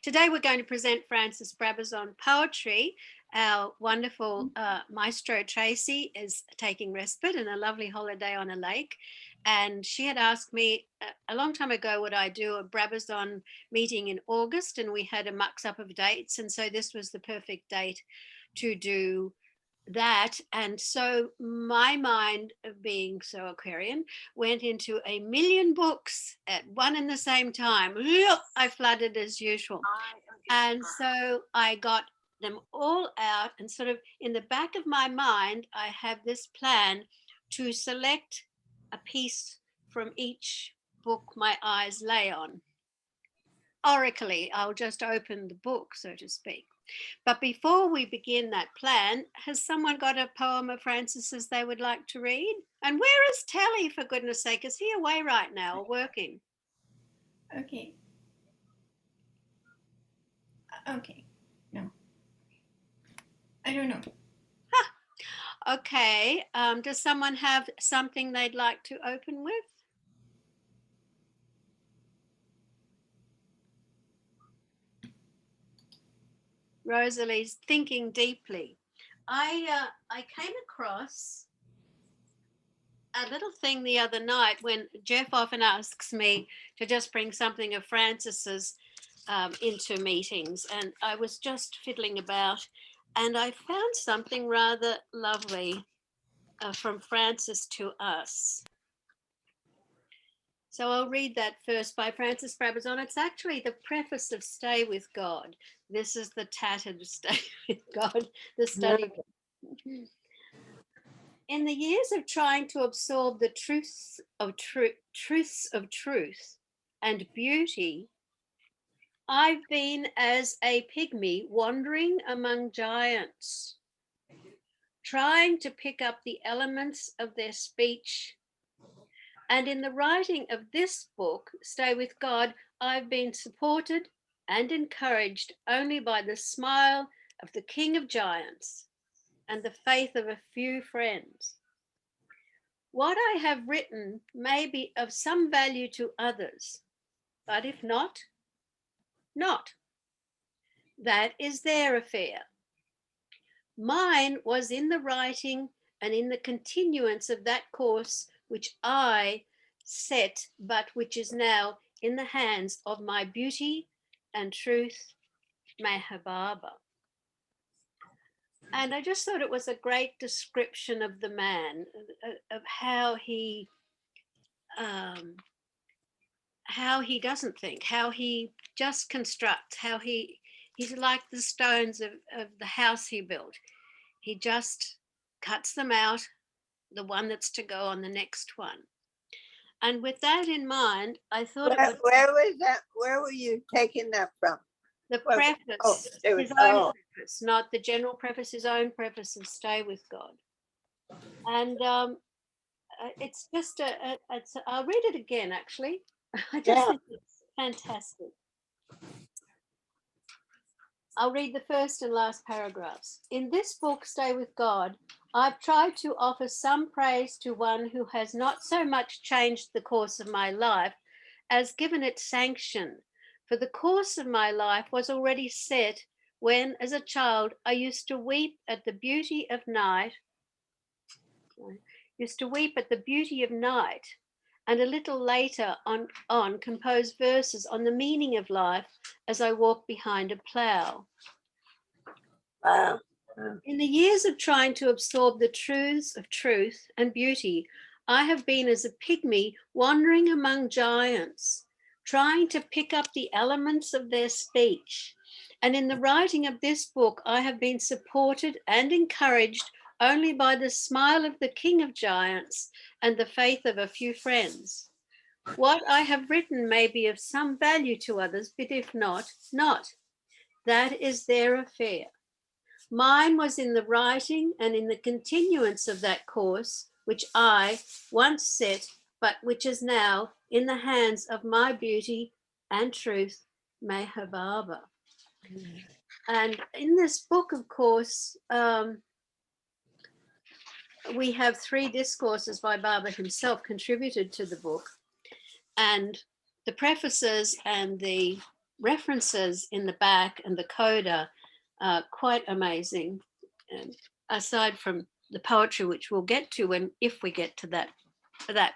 Today we're going to present Francis Brabazon poetry. Our wonderful maestro Tracy is taking respite and a lovely holiday on a lake. And she had asked me a long time ago would I do a Brabazon meeting in August, and we had a mix-up of dates. And so this was the perfect date to do that. And so my mind, being so Aquarian, went into a million books at one and the same time. I flooded as usual. And so I got them all out, and sort of in the back of my mind, I have this plan to select a piece from each book my eyes lay on. Oracally, I'll just open the book, so to speak. But before we begin that plan, has someone got a poem of Francis's they would like to read? And where is Telly, for goodness sake? Is he away right now or working? Okay. No. I don't know. Okay. Does someone have something they'd like to open with? Rosalie's thinking deeply. I came across a little thing the other night when Jeff often asks me to just bring something of Francis's into meetings, and I was just fiddling about, and I found something rather lovely from Francis to us. So I'll read that first by Francis Brabazon. It's actually the preface of Stay with God. This is the tattered Stay with God, the study book. In the years of trying to absorb the truths of truth and beauty, I've been as a pygmy wandering among giants, trying to pick up the elements of their speech. And in the writing of this book, Stay with God, I've been supported and encouraged only by the smile of the King of Giants and the faith of a few friends. What I have written may be of some value to others, but if not, not. That is their affair. Mine was in the writing and in the continuance of that course which I set, but which is now in the hands of my beauty and truth, Meher Baba. And I just thought it was a great description of the man, of how he doesn't think, how he just constructs, how he's like the stones of the house he built. He just cuts them out, the one that's to go on the next one. And with that in mind, I thought where was that? Where were you taking that from? The preface, his own preface, not the general preface, his own preface of Stay with God. And it's just I'll read it again, actually. I just think it's fantastic. I'll read the first and last paragraphs. In this book, Stay with God, I've tried to offer some praise to one who has not so much changed the course of my life as given it sanction. For the course of my life was already set when, as a child, I used to weep at the beauty of night. And a little later on compose verses on the meaning of life as I walk behind a plough. Wow. In the years of trying to absorb the truths of truth and beauty, I have been as a pygmy wandering among giants, trying to pick up the elements of their speech. And in the writing of this book, I have been supported and encouraged only by the smile of the King of Giants and the faith of a few friends. What I have written may be of some value to others, but if not, not. That is their affair. Mine was in the writing and in the continuance of that course, which I once set, but which is now in the hands of my beauty and truth, Meher Baba. And in this book, of course, we have 3 discourses by Baba himself contributed to the book, and the prefaces and the references in the back and the coda are quite amazing. And aside from the poetry, which we'll get to if we get to that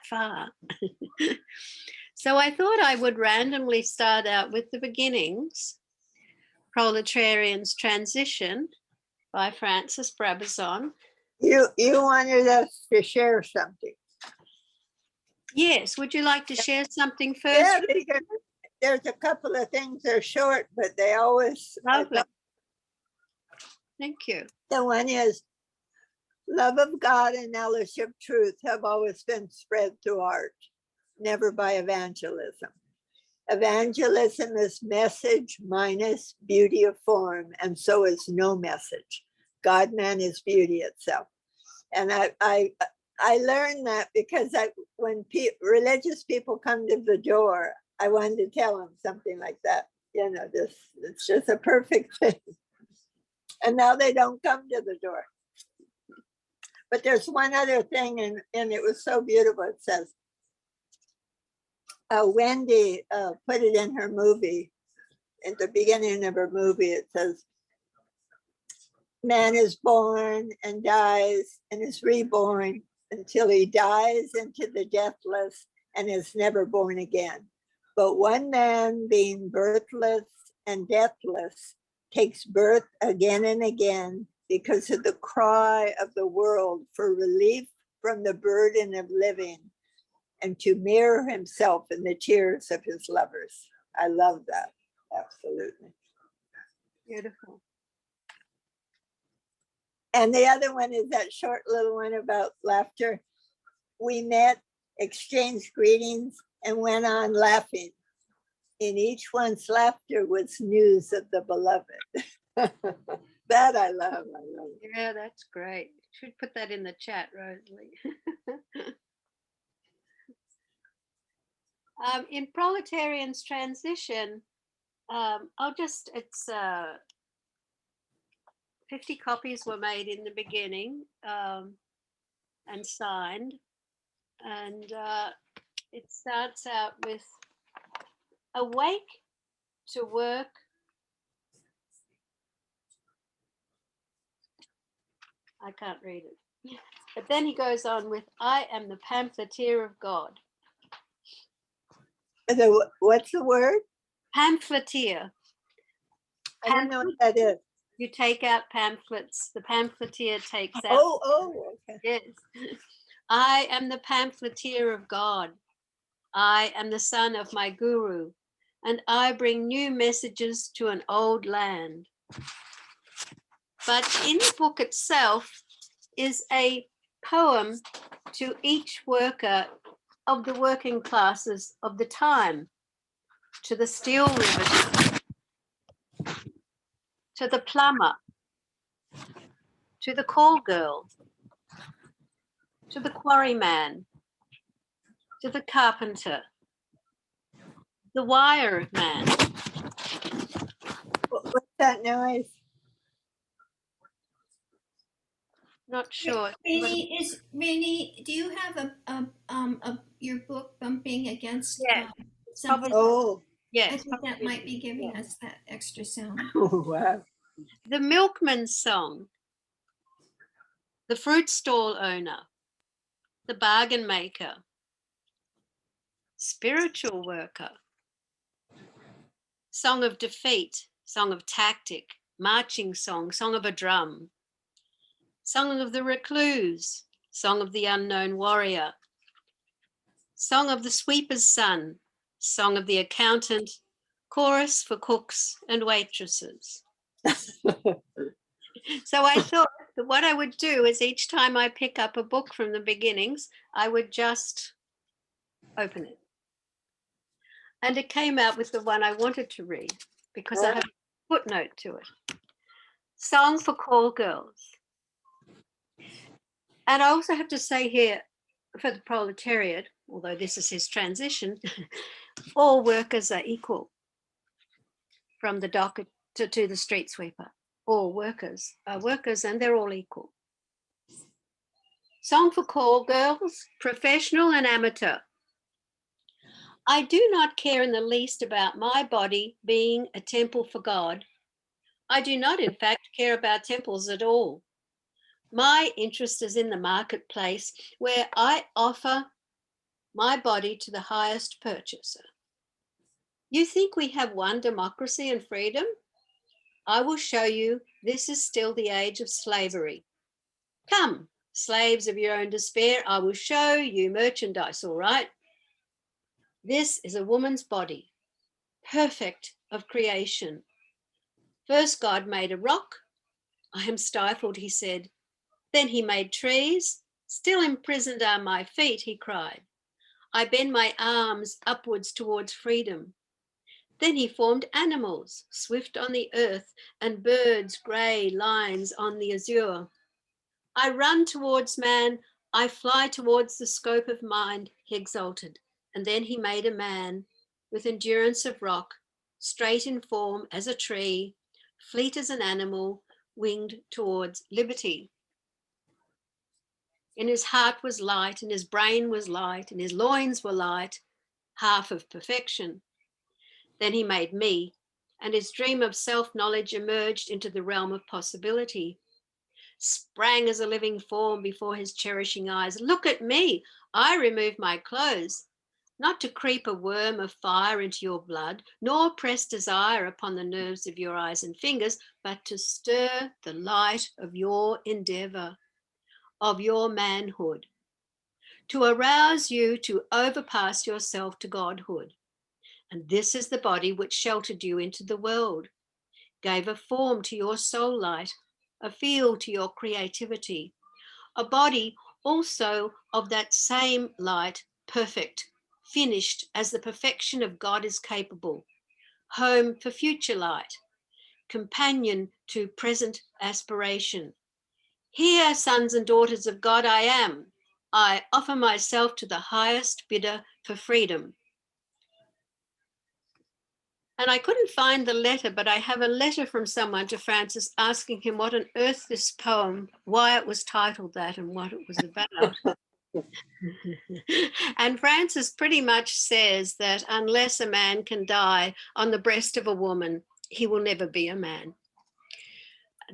far. So I thought I would randomly start out with the beginnings. Proletarian's Transition by Francis Brabazon. You wanted us to share something. Yes, would you like to share something first? Yeah, because there's a couple of things that are short, but they always. Lovely. Thank you. The one is love of God and knowledge of truth have always been spread through art, never by evangelism. Evangelism is message minus beauty of form, and so is no message. God, man is beauty itself. And I learned that because when religious people come to the door, I wanted to tell them something like that. You know, it's just a perfect thing. And now they don't come to the door. But there's one other thing, and it was so beautiful. It says, Wendy put it in her movie. At the beginning of her movie, it says, man is born and dies and is reborn until he dies into the deathless and is never born again. But one man, being birthless and deathless, takes birth again and again because of the cry of the world for relief from the burden of living and to mirror himself in the tears of his lovers. I love that. Absolutely. Beautiful. And the other one is that short little one about laughter. We met, exchanged greetings, and went on laughing. In each one's laughter was news of the beloved. That I love. Yeah, that's great. Should put that in the chat, Rosalie. In Proletarian's Transition, it's 50 copies were made in the beginning and signed. And it starts out with awake to work. I can't read it. But then he goes on with, I am the pamphleteer of God. What's the word? Pamphleteer. I don't know what that is. You take out pamphlets. The pamphleteer takes out. Okay. Yes. I am the pamphleteer of God. I am the son of my guru, and I bring new messages to an old land. But in the book itself is a poem to each worker of the working classes of the time, to the steel riveter, to the plumber, to the call girl, to the quarryman, to the carpenter, the wire man. What's that noise? Not sure. Raine, do you have your book bumping against Yes, something? Oh, yes. I think that might be giving us that extra sound. wow. The milkman's song, the fruit stall owner, the bargain maker, spiritual worker, song of defeat, song of tactic, marching song, song of a drum, song of the recluse, song of the unknown warrior, song of the sweeper's son, song of the accountant, chorus for cooks and waitresses. So I thought that what I would do is each time I pick up a book from the beginnings, I would just open it. And it came out with the one I wanted to read because I have a footnote to it. Song for Call Girls. And I also have to say here, for the proletariat, although this is his transition, all workers are equal, from the docker to the street sweeper. All workers are workers and they're all equal. Song for Call Girls, professional and amateur. I do not care in the least about my body being a temple for God. I do not, in fact, care about temples at all. My interest is in the marketplace where I offer my body to the highest purchaser. You think we have one democracy and freedom? I will show you this is still the age of slavery. Come, slaves of your own despair, I will show you merchandise, all right? This is a woman's body, perfect of creation. First, God made a rock. I am stifled, he said. Then he made trees. Still imprisoned are my feet, he cried. I bend my arms upwards towards freedom. Then he formed animals, swift on the earth, and birds, grey lines on the azure. I run towards man, I fly towards the scope of mind, he exulted. And then he made a man with endurance of rock, straight in form as a tree, fleet as an animal, winged towards liberty. In his heart was light, and his brain was light, and his loins were light, half of perfection. Then he made me, and his dream of self-knowledge emerged into the realm of possibility. Sprang as a living form before his cherishing eyes. Look at me, I remove my clothes, not to creep a worm of fire into your blood, nor press desire upon the nerves of your eyes and fingers, but to stir the light of your endeavor, of your manhood, to arouse you to overpass yourself to godhood. And this is the body which sheltered you into the world, gave a form to your soul light, a field to your creativity, a body also of that same light, perfect, finished as the perfection of God is capable, home for future light, companion to present aspiration. Here, sons and daughters of God, I am. I offer myself to the highest bidder for freedom. And I couldn't find the letter, but I have a letter from someone to Francis asking him what on earth this poem, why it was titled that and what it was about. And Francis pretty much says that unless a man can die on the breast of a woman, he will never be a man.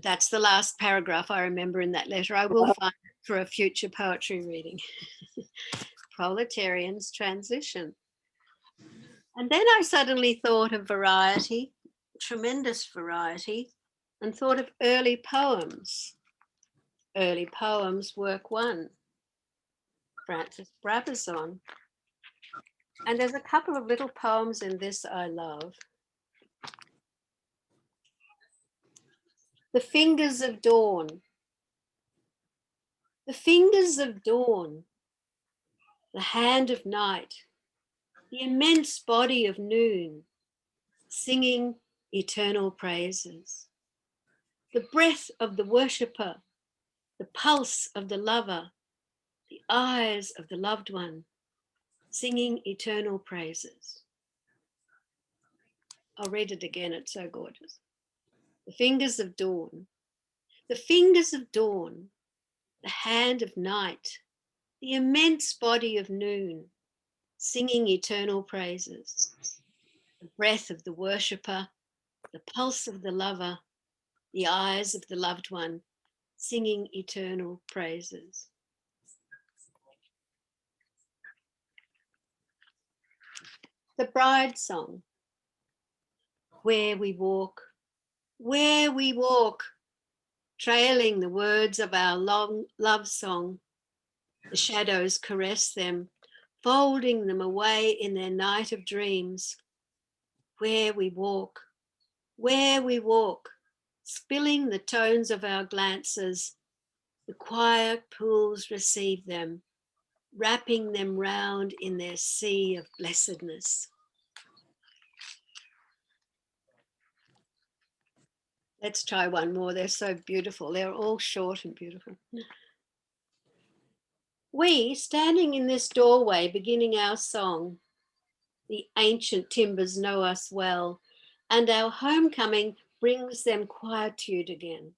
That's the last paragraph I remember in that letter. I will find it for a future poetry reading. Proletarian's transition. And then I suddenly thought of variety, tremendous variety, and thought of early poems. Early poems, work 1, Francis Brabazon. And there's a couple of little poems in this I love. The Fingers of Dawn. The fingers of dawn, the hand of night, the immense body of noon, singing eternal praises. The breath of the worshipper, the pulse of the lover, the eyes of the loved one, singing eternal praises. I'll read it again, it's so gorgeous. The fingers of dawn, the fingers of dawn, the hand of night, the immense body of noon, singing eternal praises. The breath of the worshipper, the pulse of the lover, the eyes of the loved one, singing eternal praises. The Bride Song. Where we walk, trailing the words of our long love song. The shadows caress them, folding them away in their night of dreams. Where we walk, spilling the tones of our glances, the quiet pools receive them, wrapping them round in their sea of blessedness. Let's try one more. They're so beautiful. They're all short and beautiful. We, standing in this doorway, beginning our song, the ancient timbers know us well, and our homecoming brings them quietude again.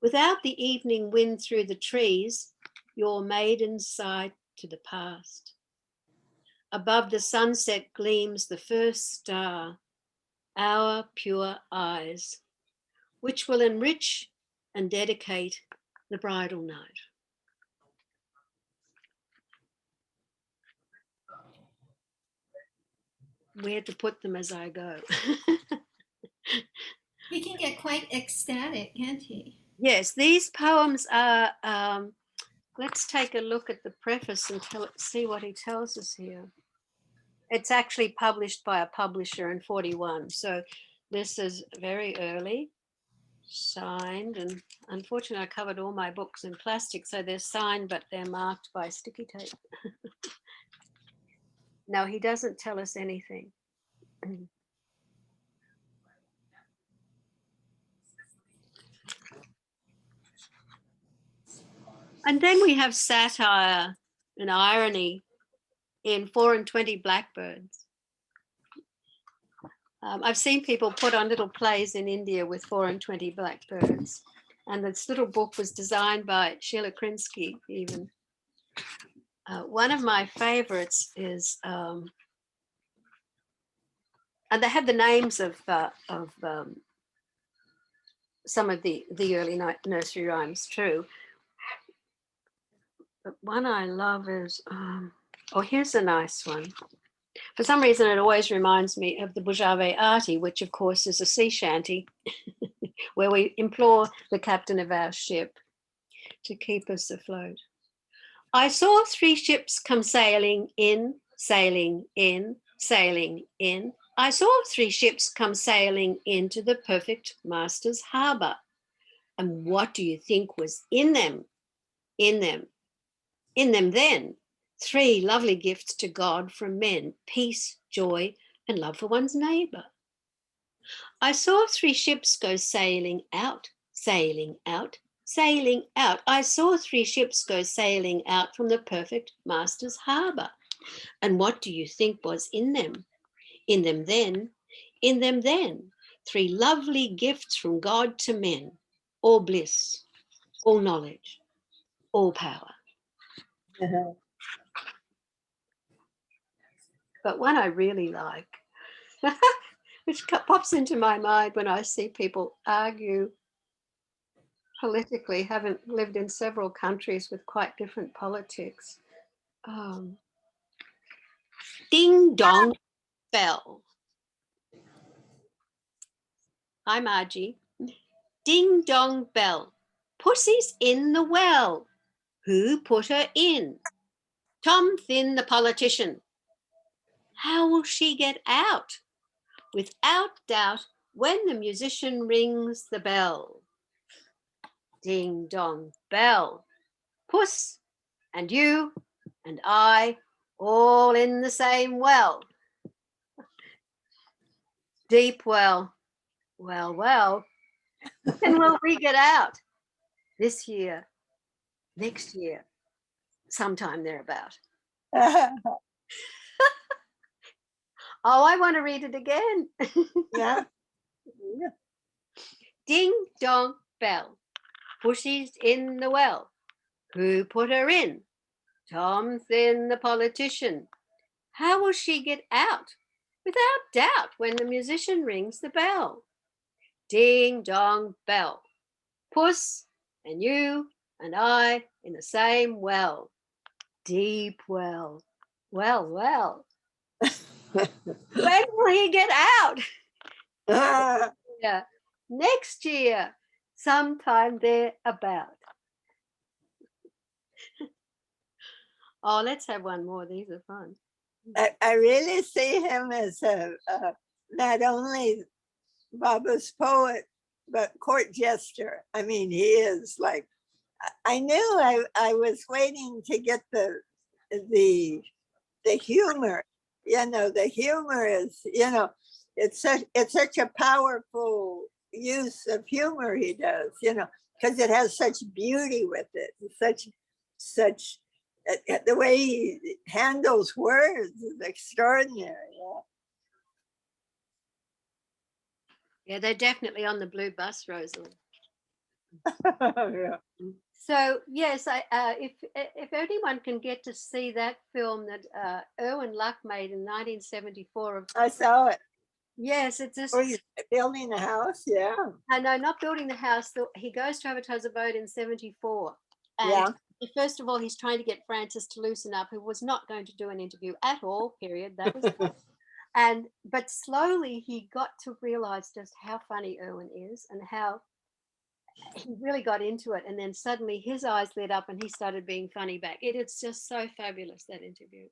Without the evening wind through the trees, your maiden sight to the past. Above the sunset gleams the first star, our pure eyes, which will enrich and dedicate the bridal night. Where to put them as I go. He can get quite ecstatic, can't he? Yes, these poems are, let's take a look at the preface and see what he tells us here. It's actually published by a publisher in 41. So this is very early, signed, and unfortunately I covered all my books in plastic, so they're signed, but they're marked by sticky tape. No, he doesn't tell us anything. And then we have satire and irony in 4 and 20 Blackbirds. I've seen people put on little plays in India with 4 and 20 Blackbirds. And this little book was designed by Sheila Krinsky even. One of my favorites is, and they have the names of some of the early nursery rhymes too. But one I love is, oh, here's a nice one. For some reason, it always reminds me of the Bujave Arti, which of course is a sea shanty, where we implore the captain of our ship to keep us afloat. I saw 3 ships come sailing in, sailing in, sailing in. I saw 3 ships come sailing into the perfect master's harbour. And what do you think was in them? In them then, 3 lovely gifts to God from men, peace, joy, and love for one's neighbour. I saw 3 ships go sailing out, sailing out, sailing out. I saw 3 ships go sailing out from the perfect master's harbour. And what do you think was in them? In them then, 3 lovely gifts from God to men, all bliss, all knowledge, all power. But one I really like, which pops into my mind when I see people argue politically, having lived in several countries with quite different politics. Ding dong bell. Hi, Margie. Ding dong bell. Pussy's in the well. Who put her in? Tom Thin, the politician. How will she get out? Without doubt, when the musician rings the bell. Ding dong bell. Puss and you and I all in the same well. Deep well. Well, well. When will we get out? This year, next year, sometime thereabout. Oh, I want to read it again. Yeah. Ding dong bell. Pussy's in the well. Who put her in? Tom Thin, the politician. How will she get out? Without doubt, when the musician rings the bell. Ding dong bell. Puss and you and I in the same well. Deep well. Well, well. When will he get out? Yeah. Next year, sometime thereabout. Oh, let's have one more. These are fun. I really see him as not only Baba's poet, but court jester. I mean, he is like, I knew I was waiting to get the humor. The humor is, it's such a powerful use of humor he does, because it has such beauty with it. Such the way he handles words is extraordinary. Yeah, they're definitely on the blue bus, Rosalind. Yeah. So yes, if anyone can get to see that film that Erwin Luck made in 1974 of, I saw it. yes, it's just, Oh, he's building a house. Yeah. no, not building the house. He goes to advertise a boat in 74, and Yeah. first of all, he's trying to get Francis to loosen up, who was not going to do an interview at all. Period. That was, but slowly he got to realize just how funny Erwin is and how he really got into it, and then suddenly his eyes lit up and he started being funny back. It's just so fabulous, that interview.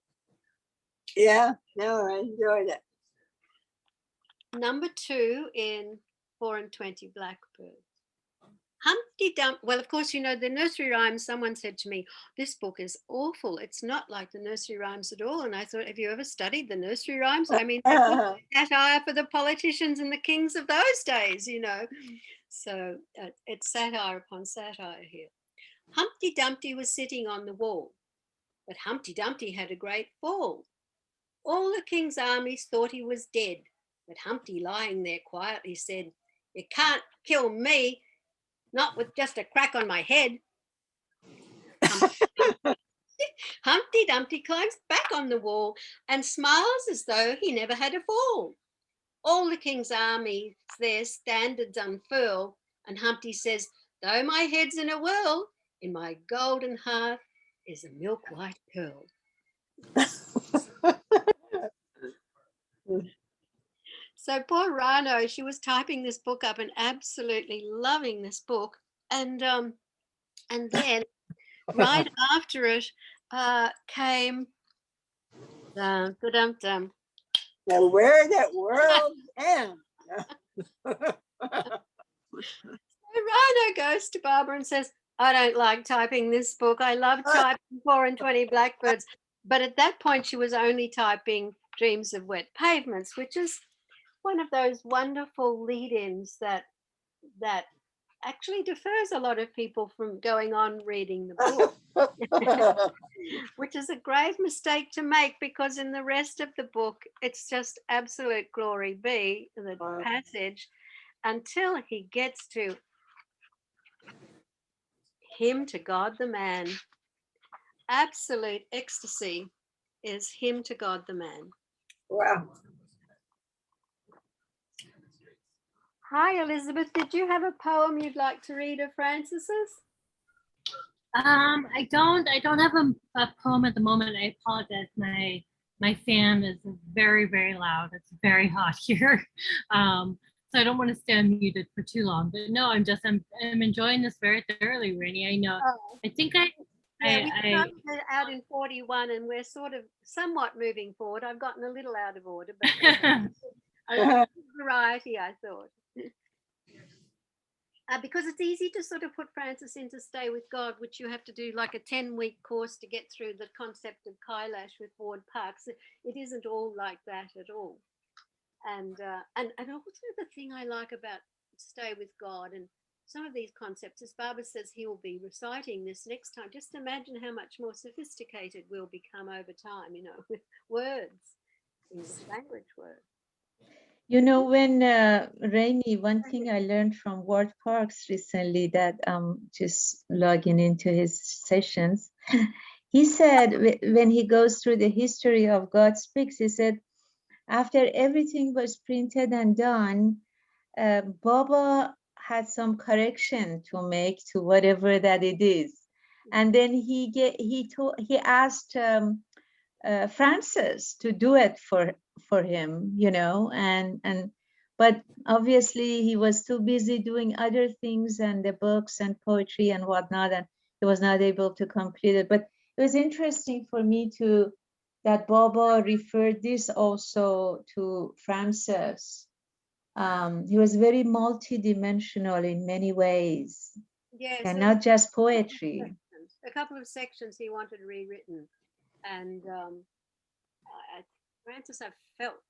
Yeah. No, I enjoyed it. Number 2 in 4 and 20 Blackbird. Humpty Dump. Well, of course, you know the nursery rhymes. Someone said to me, "This book is awful. It's not like the nursery rhymes at all." And I thought, have you ever studied the nursery rhymes? I mean, satire for the politicians and the kings of those days, you know. So it's satire upon satire here. Humpty Dumpty was sitting on the wall, but Humpty Dumpty had a great fall. All the king's armies thought he was dead, but Humpty, lying there quietly, said, "You can't kill me, not with just a crack on my head." Humpty Dumpty climbs back on the wall and smiles as though he never had a fall. All the king's army their standards unfurl, and Humpty says, "Though my head's in a whirl, in my golden heart is a milk-white pearl." So poor Rano, she was typing this book up and absolutely loving this book, and then right after it came dum, dum, dum. Now, where that world ends. Rano goes to Barbara and says, "I don't like typing this book. I love typing 4 and 20 Blackbirds." But at that point, she was only typing Dreams of Wet Pavements, which is one of those wonderful lead-ins that actually defers a lot of people from going on reading the book, which is a grave mistake to make, because in the rest of the book, it's just absolute glory be, the passage, until he gets to hymn to God the man. Absolute ecstasy is hymn to God the man. Wow. Hi, Elizabeth. Did you have a poem you'd like to read of Francis's? I don't have a poem at the moment. I apologize. My fan is very, very loud. It's very hot here. So I don't want to stay unmuted for too long. But no, I'm enjoying this very thoroughly, Raine. I know. Oh. I think we started out in 41 and we're sort of somewhat moving forward. I've gotten a little out of order, but a lot of variety, I thought. Because it's easy to sort of put Francis into Stay with God, which you have to do like a 10-week course to get through the concept of Kailash with Ward Parks. It isn't all like that at all. And also the thing I like about Stay with God and some of these concepts, as Barbara says, he will be reciting this next time. Just imagine how much more sophisticated we'll become over time, you know, with words, English language words. You know, when Raine, one thing I learned from Ward Parks recently that just logging into his sessions, he said when he goes through the history of God Speaks, he said, after everything was printed and done, Baba had some correction to make to whatever that it is. And then he asked Francis to do it for him, you know, but obviously he was too busy doing other things and the books and poetry and whatnot, and he was not able to complete it. But it was interesting for me that Baba referred this also to Francis. He was very multidimensional in many ways, yes, and not just poetry. A couple of sections he wanted rewritten. And Francis, I felt,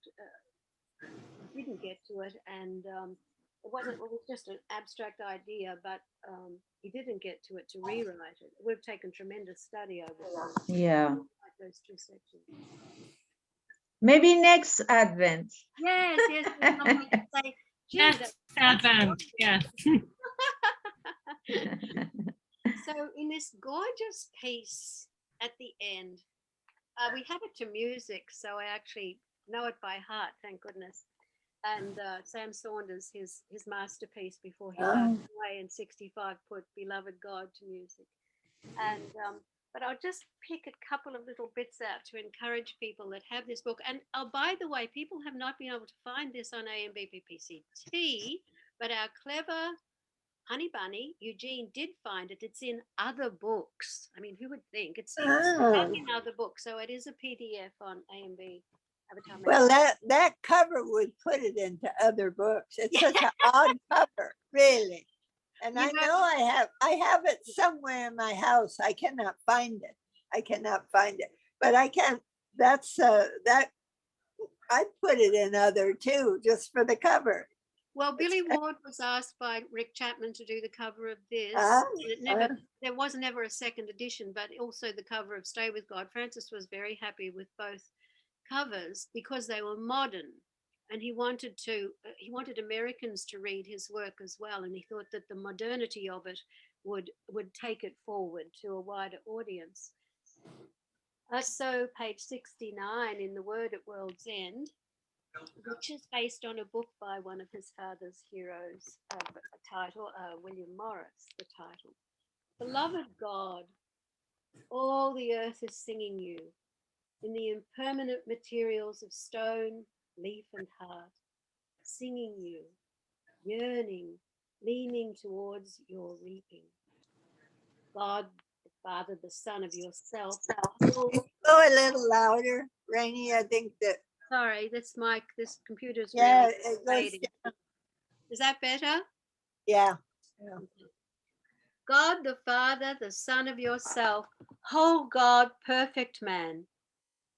didn't get to it, and it was just an abstract idea, but he didn't get to it to rewrite it. We've taken tremendous study over time. Yeah. Those 2 sections. Maybe next Advent. Yes. Say, yes, Advent. Yes. So in this gorgeous piece at the end, we have it to music, so I actually know it by heart, thank goodness. And Sam Saunders, his masterpiece before he passed away in '65, put "Beloved God" to music. And but I'll just pick a couple of little bits out to encourage people that have this book. And oh, by the way, people have not been able to find this on AMBPPCT, but our clever Honey Bunny, Eugene, did find it. It's in other books. I mean, who would think? It's in other books. So it is a PDF on AMB. Avatar Well, Magazine. that cover would put it into other books. It's such an odd cover, really. And I know I have it somewhere in my house. I cannot find it. But I can. That's that. I put it in other too, just for the cover. Well, Billy Ward was asked by Rick Chapman to do the cover of this. There was never a second edition, but also the cover of Stay with God. Francis was very happy with both covers because they were modern, and he wanted Americans to read his work as well, and he thought that the modernity of it would take it forward to a wider audience. So page 69 in The Word at World's End, which is based on a book by one of his father's heroes, William Morris, the title. Beloved God, all the earth is singing you in the impermanent materials of stone, leaf, and heart, singing you, yearning, leaning towards your reaping. God, the Father, the Son of yourself. Go a little louder, Raine. I think that. Sorry, this computer's Yeah, really it goes fading. down. Is that better? Yeah. God the Father, the Son of yourself, whole God, perfect man,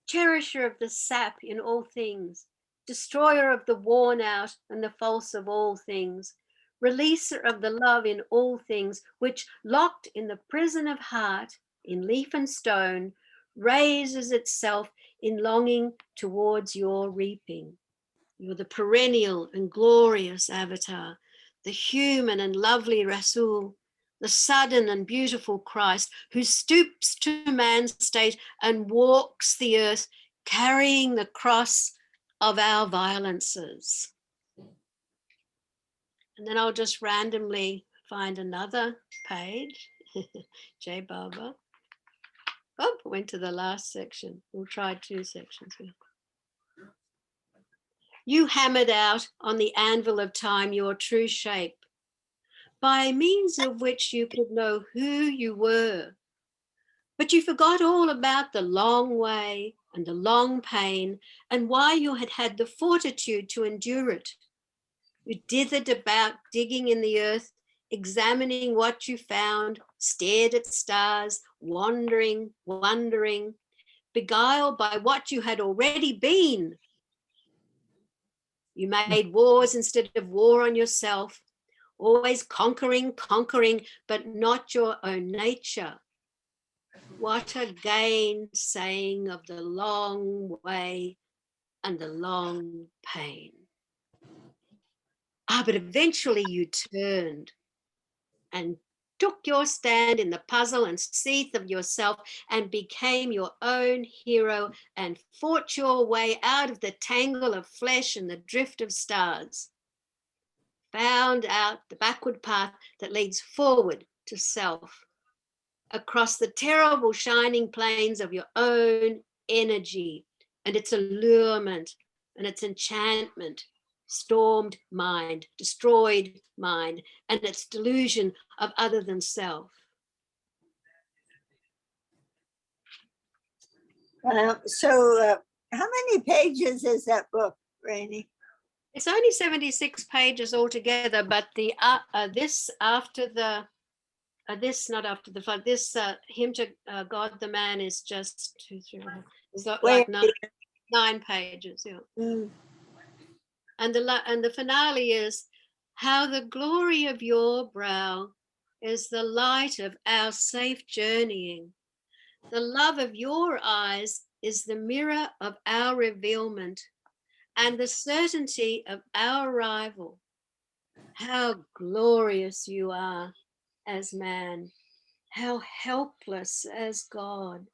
cherisher of the sap in all things, destroyer of the worn out and the false of all things, releaser of the love in all things, which locked in the prison of heart, in leaf and stone, raises itself in longing towards your reaping. You're the perennial and glorious avatar, the human and lovely Rasul, the sudden and beautiful Christ who stoops to man's state and walks the earth carrying the cross of our violences. And then I'll just randomly find another page. J. Baba. Oh, went to the last section. We'll try 2 sections here. You hammered out on the anvil of time your true shape, by means of which you could know who you were. But you forgot all about the long way and the long pain and why you had had the fortitude to endure it. You dithered about digging in the earth, examining what you found, stared at stars, wondering, beguiled by what you had already been. You made wars instead of war on yourself, always conquering, but not your own nature. What a gainsaying of the long way and the long pain. But eventually you turned and took your stand in the puzzle and seeth of yourself and became your own hero and fought your way out of the tangle of flesh and the drift of stars. Found out the backward path that leads forward to self, across the terrible shining plains of your own energy and its allurement and its enchantment, stormed mind, destroyed mind, and its delusion of other than self. So how many pages is that book, Raine? It's only 76 pages altogether, but the this after the this not after the flood. This hymn to God the Man is just 2, 3, 4. It's got like 9 pages. Yeah. Mm. And the finale is, how the glory of your brow is the light of our safe journeying. The love of your eyes is the mirror of our revealment and the certainty of our arrival. How glorious you are, as man, how helpless as God.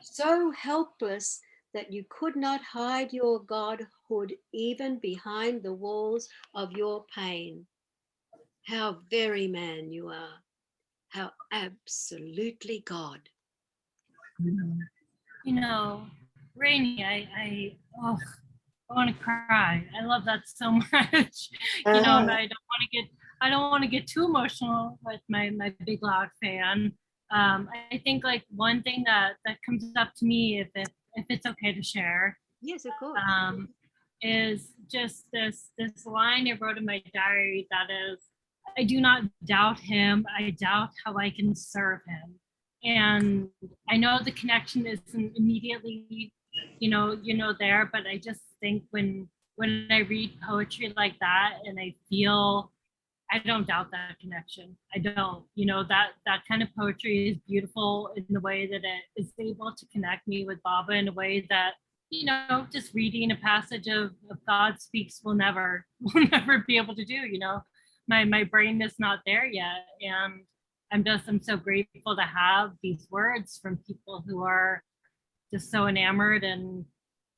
So helpless that you could not hide your godhood even behind the walls of your pain. How very man you are. How absolutely God. You know, Rainey, I want to cry. I love that so much. You know, but I don't want to get too emotional with my big loud fan. I think like one thing that comes up to me, if it's okay to share, Yes, of course. is just this line I wrote in my diary that is, I do not doubt him. I doubt how I can serve him. And I know the connection isn't immediately, there, but I just think when I read poetry like that and I feel, I don't doubt that connection. I don't, that kind of poetry is beautiful in the way that it is able to connect me with Baba in a way that, just reading a passage of God Speaks will never be able to do. My brain is not there yet. And I'm so grateful to have these words from people who are just so enamored and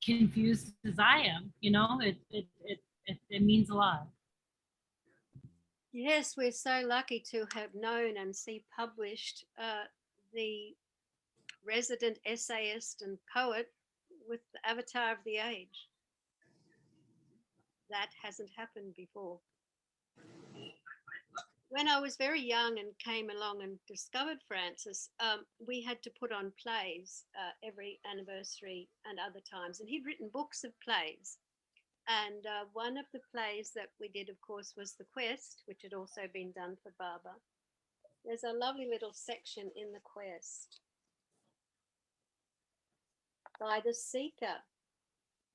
confused as I am. It means a lot. Yes, we're so lucky to have known and see published the resident essayist and poet with the avatar of the age. That hasn't happened before. When I was very young and came along and discovered Francis, we had to put on plays every anniversary and other times. And he'd written books of plays. And one of the plays that we did, of course, was The Quest, which had also been done for Baba. There's a lovely little section in The Quest. By the seeker,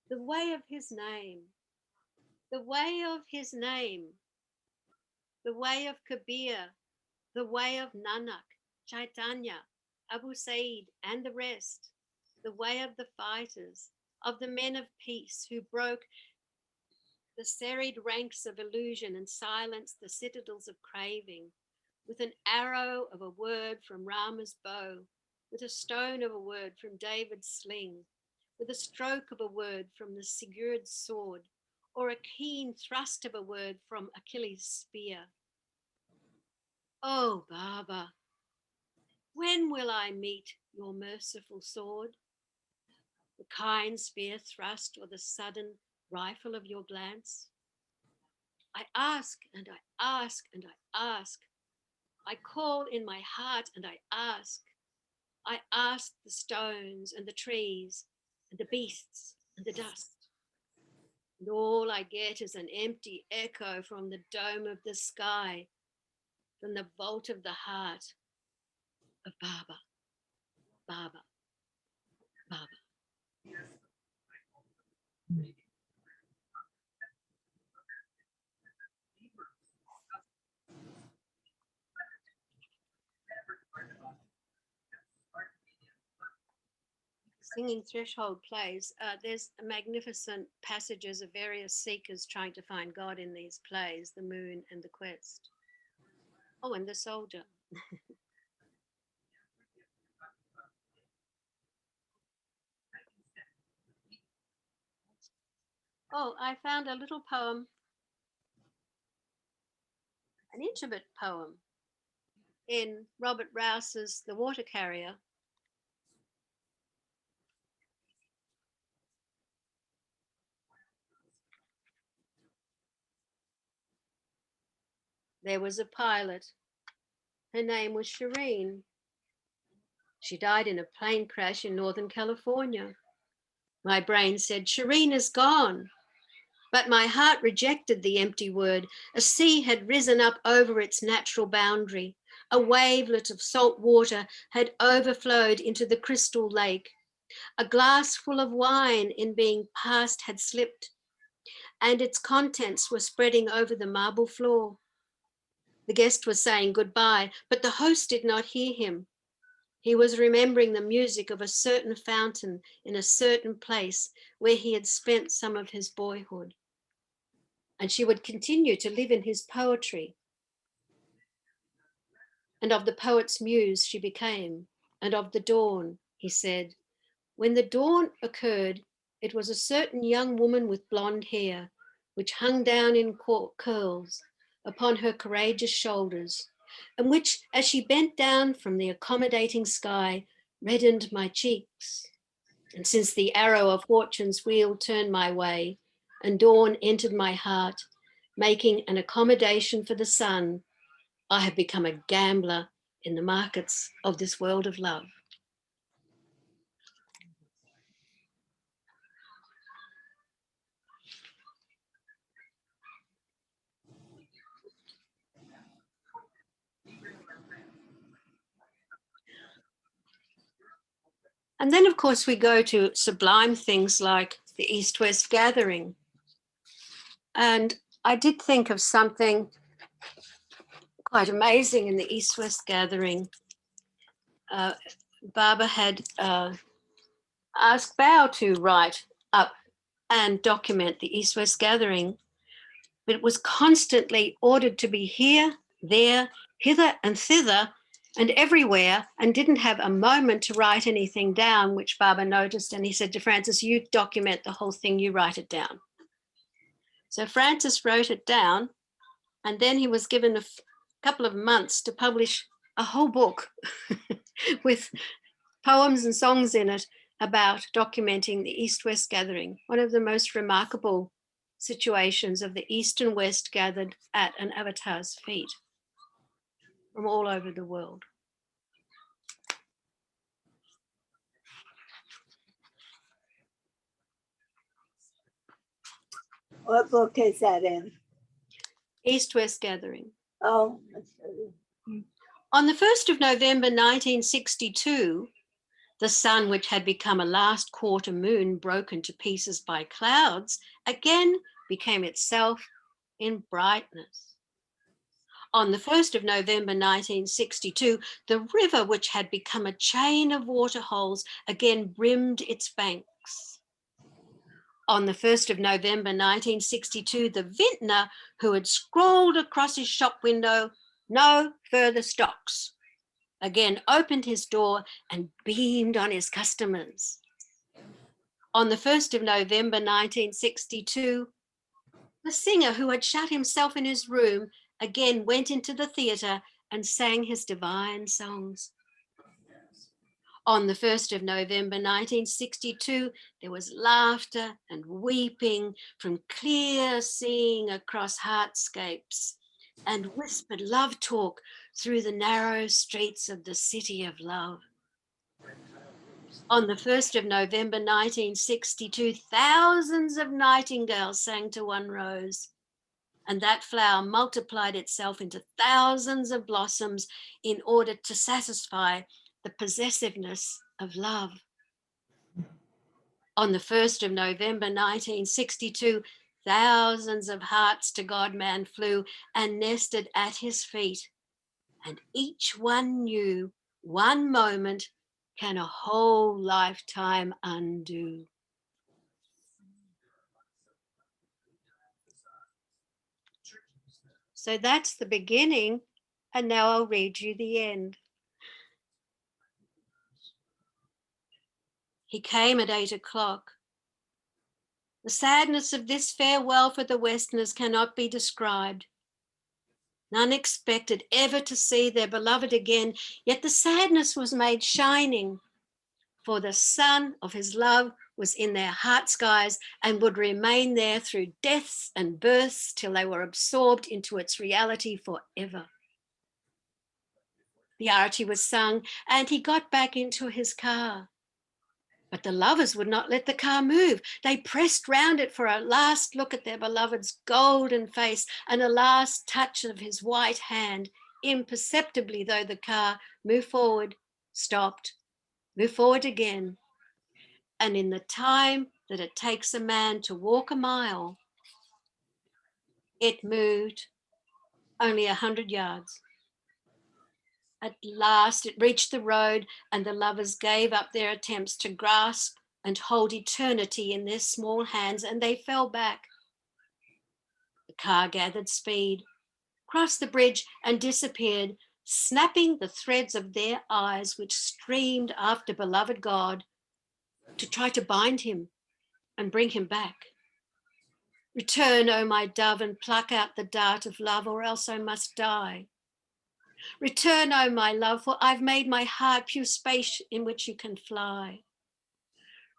the way of his name, the way of his name, the way of Kabir, the way of Nanak, Chaitanya, Abu Said, and the rest, the way of the fighters, of the men of peace who broke the serried ranks of illusion and silenced the citadels of craving, with an arrow of a word from Rama's bow, with a stone of a word from David's sling, with a stroke of a word from the Sigurd's sword, or a keen thrust of a word from Achilles' spear. Oh, Baba, when will I meet your merciful sword? The kind spear thrust or the sudden rifle of your glance? I ask and I ask and I ask. I call in my heart and I ask. I ask the stones and the trees and the beasts and the dust. And all I get is an empty echo from the dome of the sky, from the vault of the heart of Baba, Baba, Baba. Singing Threshold plays, there's magnificent passages of various seekers trying to find God in these plays, The Moon and The Quest. Oh, and The Soldier. Oh, I found a little poem, an intimate poem in Robert Rouse's The Water Carrier. There was a pilot. Her name was Shireen. She died in a plane crash in Northern California. My brain said, Shireen is gone. But my heart rejected the empty word. A sea had risen up over its natural boundary. A wavelet of salt water had overflowed into the crystal lake. A glass full of wine in being passed had slipped, and its contents were spreading over the marble floor. The guest was saying goodbye, but the host did not hear him. He was remembering the music of a certain fountain in a certain place where he had spent some of his boyhood. And she would continue to live in his poetry. and of the poet's muse she became, and of the dawn, he said. When the dawn occurred, it was a certain young woman with blonde hair, which hung down in curls upon her courageous shoulders, and which, as she bent down from the accommodating sky, reddened my cheeks. And since the arrow of fortune's wheel turned my way, and dawn entered my heart, making an accommodation for the sun, I have become a gambler in the markets of this world of love. And then, of course, we go to sublime things like the East-West Gathering. And I did think of something quite amazing in the East-West Gathering. Barbara had asked Bao to write up and document the East-West Gathering, but it was constantly ordered to be here, there, hither and thither, and everywhere, and didn't have a moment to write anything down, which Barbara noticed. And he said to Francis, you document the whole thing, you write it down. So Francis wrote it down, and then he was given a couple of months to publish a whole book with poems and songs in it about documenting the East-West Gathering, one of the most remarkable situations of the East and West gathered at an avatar's feet from all over the world. What book is that in? East-West Gathering. Oh, On the 1st of November 1962, the sun, which had become a last quarter moon broken to pieces by clouds, again became itself in brightness. On the 1st of November 1962, the river, which had become a chain of waterholes, again brimmed its banks. On the 1st of November 1962, the vintner, who had scrawled across his shop window, "No further stocks," again opened his door and beamed on his customers. On the 1st of November 1962, the singer, who had shut himself in his room, again went into the theatre and sang his divine songs. On the 1st of November 1962, there was laughter and weeping from clear seeing across heartscapes, and whispered love talk through the narrow streets of the city of love. On the 1st of November 1962, thousands of nightingales sang to one rose, and that flower multiplied itself into thousands of blossoms in order to satisfy the possessiveness of love. On the 1st of November 1962, thousands of hearts to God-man flew and nested at his feet, and each one knew one moment can a whole lifetime undo. So that's the beginning, and now I'll read you the end. He came at 8 o'clock. The sadness of this farewell for the Westerners cannot be described. None expected ever to see their beloved again, yet the sadness was made shining, for the sun of his love was in their heart skies and would remain there through deaths and births till they were absorbed into its reality forever. The arati was sung and he got back into his car. But the lovers would not let the car move. They pressed round it for a last look at their beloved's golden face and a last touch of his white hand, imperceptibly though the car moved forward, stopped, moved forward again. And in the time that it takes a man to walk a mile, it moved only 100 yards. At last it reached the road and the lovers gave up their attempts to grasp and hold eternity in their small hands, and they fell back. The car gathered speed, crossed the bridge and disappeared snapping the threads of their eyes which streamed after beloved God to try to bind him and bring him back. Return, O my dove, and pluck out the dart of love, or else I must die. Return, O my love, for I've made my heart pure space in which you can fly.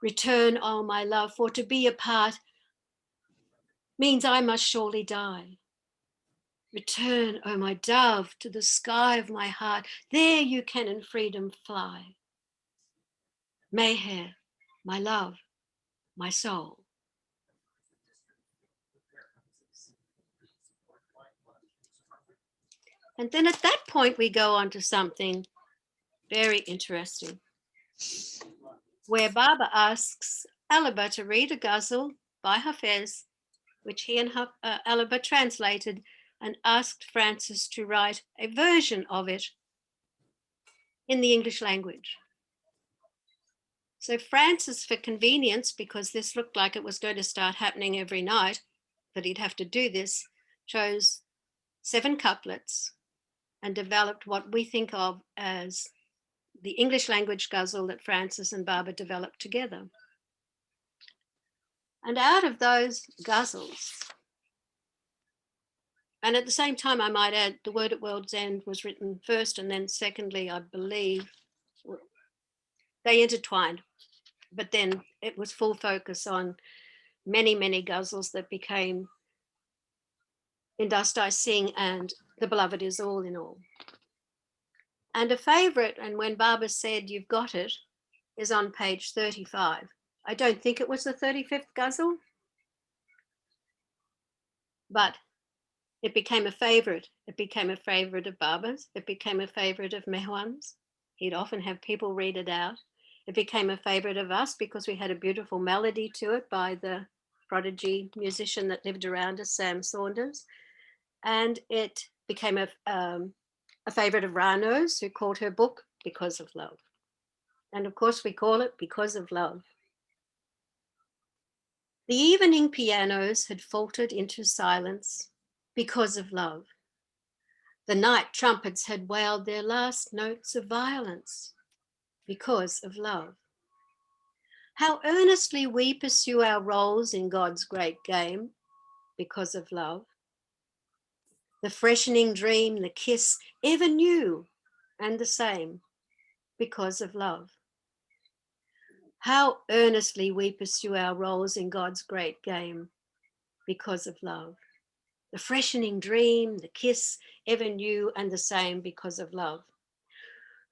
Return, O my love, for to be apart means I must surely die. Return, O my dove, to the sky of my heart. There you can in freedom fly. Mayhair, my love, my soul. And then at that point, we go on to something very interesting, where Baba asks Aliba to read a ghazal by Hafez, which he and Aliba translated, and asked Francis to write a version of it in the English language. So Francis, for convenience, because this looked like it was going to start happening every night, that he'd have to do this, chose 7 couplets and developed what we think of as the English language ghazal that Francis and Baba developed together. And out of those ghazals, and at the same time, I might add, The Word at World's End was written first, and then secondly, I believe, they intertwined, but then it was full focus on many, many ghazals that became In Dust I Sing and The Beloved Is All in All. And a favorite, and when Baba said, you've got it, is on page 35. I don't think it was the 35th ghazal, but it became a favorite. It became a favorite of Baba's. It became a favorite of Mehwan's. He'd often have people read it out. It became a favorite of us because we had a beautiful melody to it by the prodigy musician that lived around us, Sam Saunders. And it became a favorite of Rano's, who called her book Because of Love. And of course, we call it Because of Love. The evening pianos had faltered into silence because of love. The night trumpets had wailed their last notes of violence because of love. How earnestly we pursue our roles in God's great game because of love. The freshening dream, the kiss, ever new and the same because of love. How earnestly we pursue our roles in God's great game because of love. The freshening dream, the kiss, ever new and the same because of love.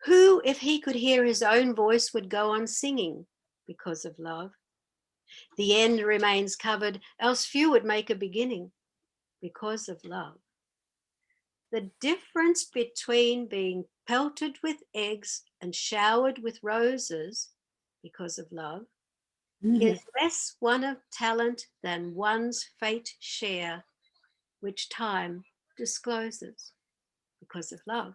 Who, if he could hear his own voice, would go on singing because of love? The end remains covered, else few would make a beginning because of love. The difference between being pelted with eggs and showered with roses because of love is less one of talent than one's fate share, which time discloses because of love.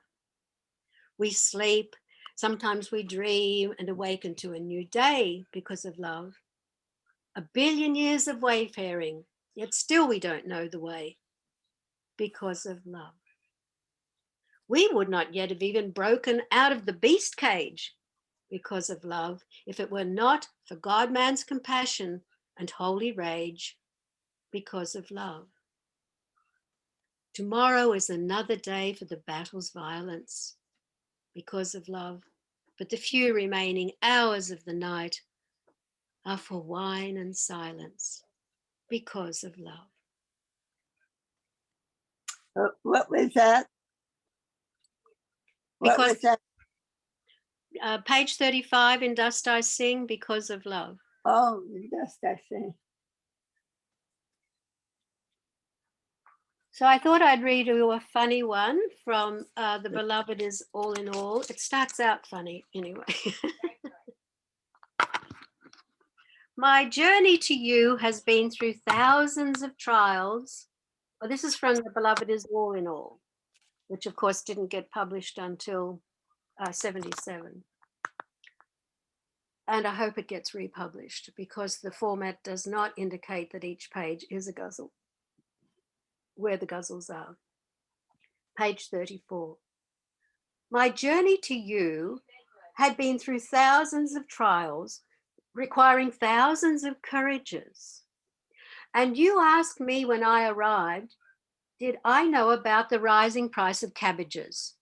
We sleep, sometimes we dream and awaken to a new day because of love. 1 billion years of wayfaring, yet still we don't know the way because of love. We would not yet have even broken out of the beast cage because of love, if it were not for God-man's compassion and holy rage because of love. Tomorrow is another day for the battle's violence because of love, but the few remaining hours of the night are for wine and silence because of love. What was that? What Because was that? page 35, In Dust I Sing, because of love. Oh, Dust I Sing. So I thought I'd read you a funny one from The Beloved Is All in All. It starts out funny anyway. My journey to you has been through thousands of trials. Well, this is from The Beloved Is All in All, which of course didn't get published until 77. And I hope it gets republished because the format does not indicate that each page is a ghazal, where the ghazals are. Page 34. My journey to you had been through thousands of trials, requiring thousands of courages. And you asked me when I arrived, did I know about the rising price of cabbages?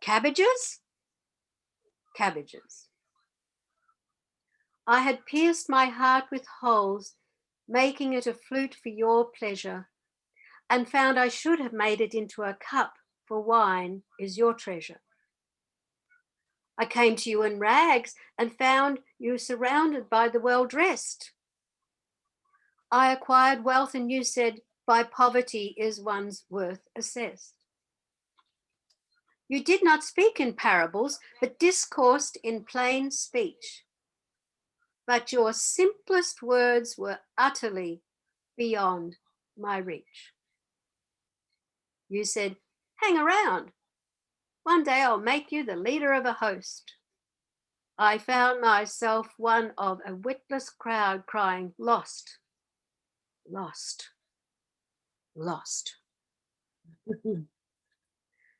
Cabbages? Cabbages. I had pierced my heart with holes, making it a flute for your pleasure, and found I should have made it into a cup, for wine is your treasure. I came to you in rags and found you surrounded by the well-dressed. I acquired wealth and you said, by poverty is one's worth assessed. You did not speak in parables, but discoursed in plain speech. But your simplest words were utterly beyond my reach. You said, hang around. One day I'll make you the leader of a host. I found myself one of a witless crowd crying, lost, lost, lost.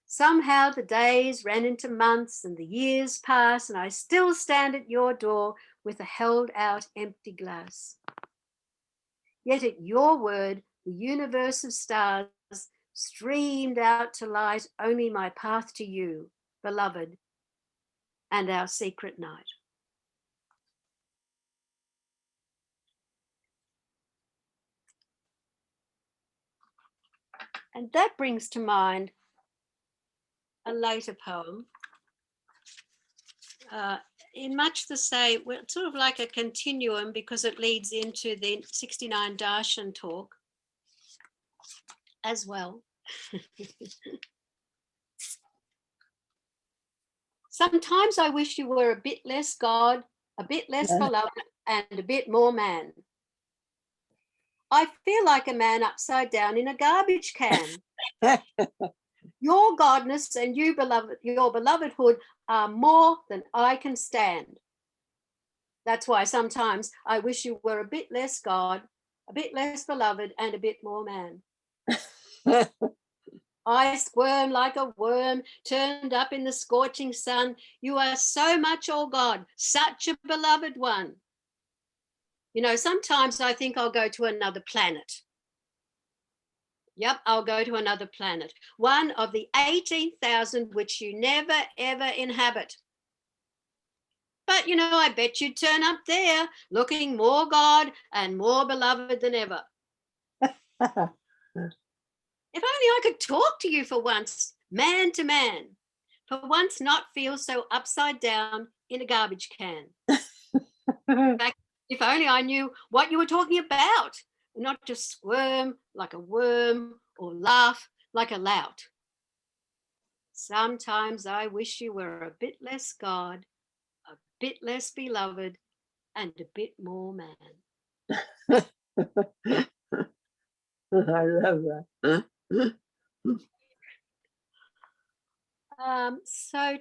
Somehow the days ran into months and the years passed, and I still stand at your door with a held out empty glass. Yet at your word, the universe of stars streamed out to light only my path to you, beloved, and our secret night. And that brings to mind a later poem, in much the same, well, sort of like a continuum, because it leads into the 69 Darshan talk as well. Sometimes I wish you were a bit less God, a bit less beloved, and a bit more man. I feel like a man upside down in a garbage can. Your godness and you beloved, your belovedhood are more than I can stand. That's why sometimes I wish you were a bit less God, a bit less beloved, and a bit more man. I squirm like a worm turned up in the scorching sun. You are so much, oh God, such a beloved one. You know, sometimes I think I'll go to another planet. Yep, I'll go to another planet. One of the 18,000 which you never, ever inhabit. But, you know, I bet you'd turn up there looking more God and more beloved than ever. If only I could talk to you for once, man to man, for once not feel so upside down in a garbage can. In fact, if only I knew what you were talking about, and not just squirm like a worm or laugh like a lout. Sometimes I wish you were a bit less God, a bit less beloved, and a bit more man. I love that. So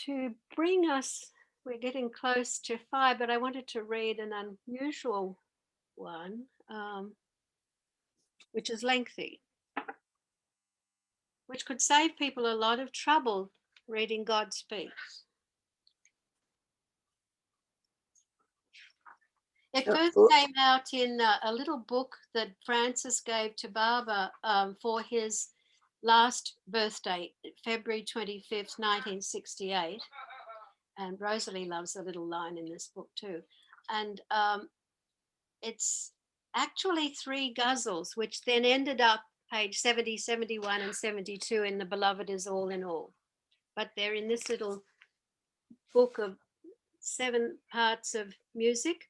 to bring us, we're getting close to 5, but I wanted to read an unusual one, which is lengthy, which could save people a lot of trouble reading God Speaks. It first came out in a little book that Francis gave to Baba for his last birthday, February 25th, 1968. And Rosalie loves a little line in this book too. And it's actually 3 ghazals, which then ended up page 70, 71, and 72 in The Beloved is All in All. But they're in this little book of 7 parts of music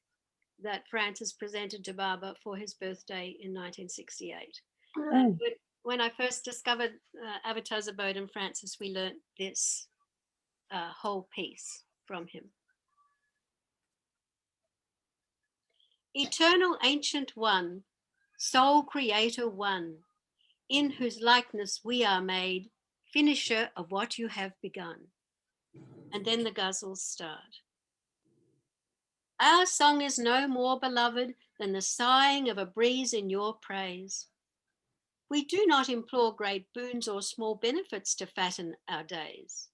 that Francis presented to Baba for his birthday in 1968. And when I first discovered Avatar's Abode and Francis, we learnt this whole piece from him. Eternal Ancient One, Sole Creator One, in whose likeness we are made, finisher of what you have begun. And then the ghazals start. Our song is no more beloved than the sighing of a breeze in your praise. We do not implore great boons or small benefits to fatten our days.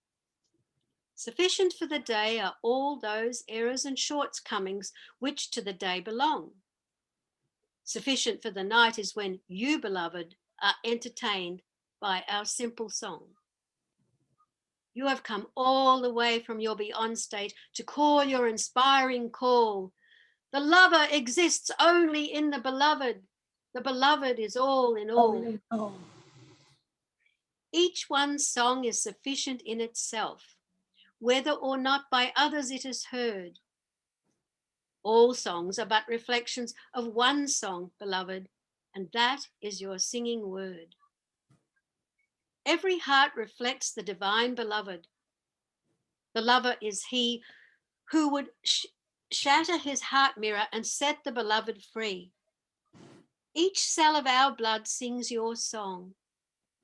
Sufficient for the day are all those errors and shortcomings which to the day belong. Sufficient for the night is when you, beloved, are entertained by our simple song. You have come all the way from your beyond state to call your inspiring call. The lover exists only in the beloved. The beloved is all in all. Each one's song is sufficient in itself, whether or not by others it is heard. All songs are but reflections of one song, beloved, and that is your singing word. Every heart reflects the divine beloved. The lover is he who would shatter his heart mirror and set the beloved free. Each cell of our blood sings your song.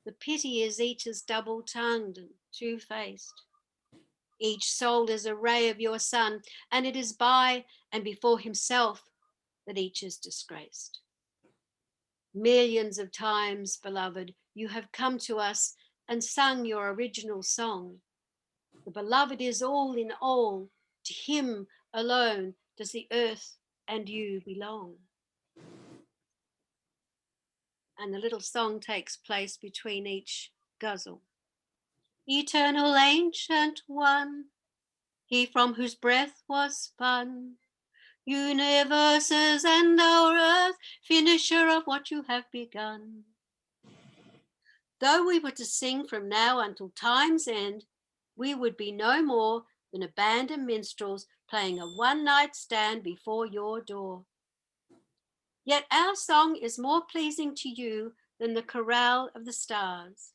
The pity is each is double-tongued and two-faced. Each soul is a ray of your sun, and it is by and before himself that each is disgraced. Millions of times, beloved, you have come to us and sung your original song. The beloved is all in all. To him alone does the earth and you belong. And the little song takes place between each guzzle. Eternal ancient one, he from whose breath was spun universes and our earth, finisher of what you have begun. Though we were to sing from now until time's end, we would be no more than a band of minstrels playing a one-night stand before your door. Yet our song is more pleasing to you than the chorale of the stars.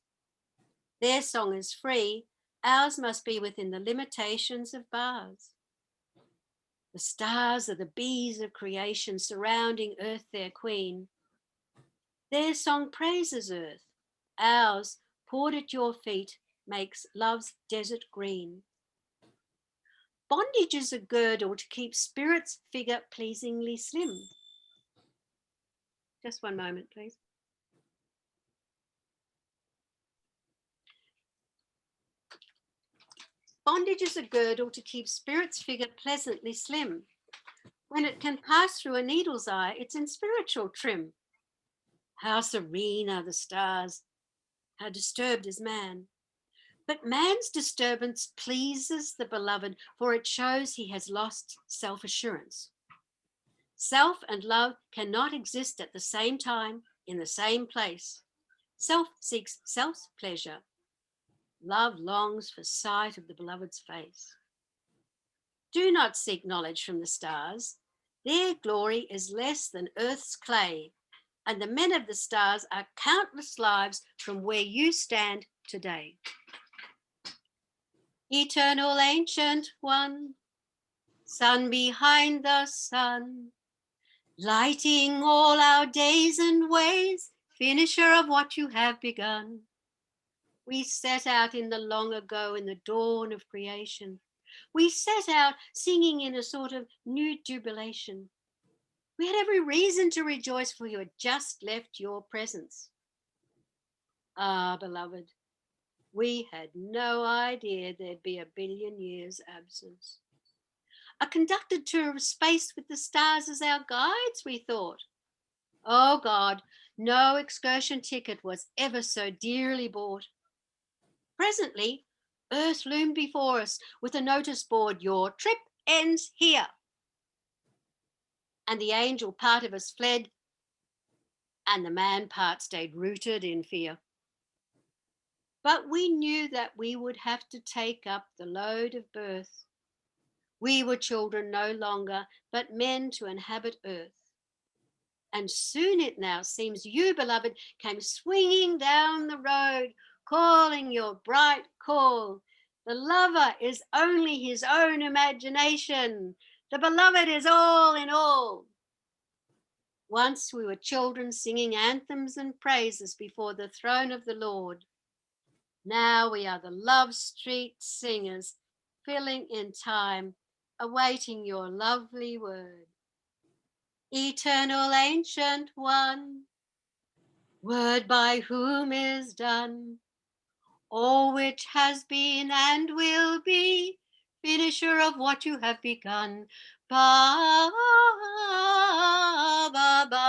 Their song is free, ours must be within the limitations of bars. The stars are the bees of creation surrounding earth, their queen. Their song praises earth, ours, poured at your feet, makes love's desert green. Bondage is a girdle to keep spirit's figure pleasingly slim. Just one moment, please. Bondage is a girdle to keep spirit's figure pleasantly slim. When it can pass through a needle's eye, it's in spiritual trim. How serene are the stars, how disturbed is man. But man's disturbance pleases the beloved, for it shows he has lost self-assurance. Self and love cannot exist at the same time, in the same place. Self seeks self's pleasure. Love longs for sight of the beloved's face. Do not seek knowledge from the stars. Their glory is less than earth's clay, and the men of the stars are countless lives from where you stand today. Eternal ancient one, sun behind the sun, lighting all our days and ways, finisher of what you have begun. We set out in the long ago, in the dawn of creation. We set out singing in a sort of new jubilation. We had every reason to rejoice, for you had just left your presence. Ah, beloved, we had no idea there'd be a billion years absence. A conducted tour of space with the stars as our guides, we thought. Oh God, no excursion ticket was ever so dearly bought. Presently, Earth loomed before us with a notice board, your trip ends here. And the angel part of us fled, and the man part stayed rooted in fear. But we knew that we would have to take up the load of birth. We were children no longer, but men to inhabit earth. And soon it now seems you, beloved, came swinging down the road, calling your bright call. The lover is only his own imagination. The beloved is all in all. Once we were children singing anthems and praises before the throne of the Lord. Now we are the love street singers, filling in time, awaiting your lovely word. Eternal ancient one, Word by whom is done, all which has been and will be, finisher of what you have begun. Ba, ba, ba, ba,